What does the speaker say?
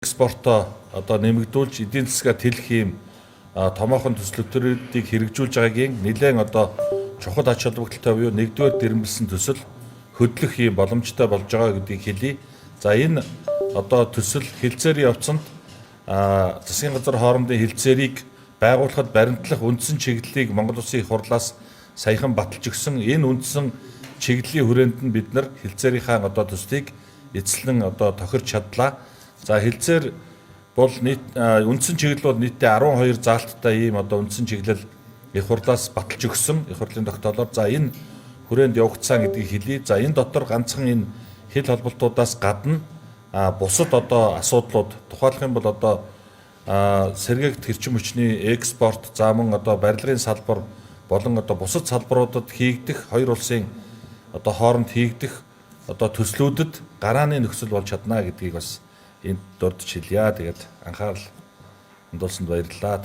Экспортоо одоо нэмэгдүүлж эдийн засгаа тэлэх ийм томоохон төслүүдийг хэрэгжүүлж байгаагийн нэлээд одоо чухал ач холбогдолтой буюу нэгдүгээр дэрэмбэлсэн төсөл хөдлөх ийм боломжтой болж байгаа гэдгийг хэлье. За энэ одоо төсөл хэлцээрийн явцанд засгийн газар хоорондын хэлцээрийг байгуулахад баримтлах үндсэн чиглэлийг Монгол Улсын их хурлаас саяхан баталж өгсөн. Энэ үндсэн чиглэлийн хүрээнд нь бид нар хэлцээрийнхаа одоо төслийг эцэслэн одоо тохирч чадлаа. За хэлцээр бол үндсэн чиглэл бол нийтдээ 12 заалттай ийм одоо үндсэн чиглэл их хурлаас баталж өгсөн. Их хурлын тогтоолоор за энэ хүрээнд явагдсан гэдгийг хэлье. За энэ дотор ганцхан энэ хил холболтуудаас гадна бусад одоо асуудлууд тухайлах юм бол одоо сэргээгт хэрчим хүчний экспорт, за мөн одоо барилгын салбар болон одоо бусад салбаруудад хийгдэх хоёр улсын одоо хооронд хийгдэх одоо төслүүдэд гарааны нөхцөл болж чадна гэдгийг бас энд дурдж хэлье. Тэгээд анхаарал хандуулсанд баярлалаа.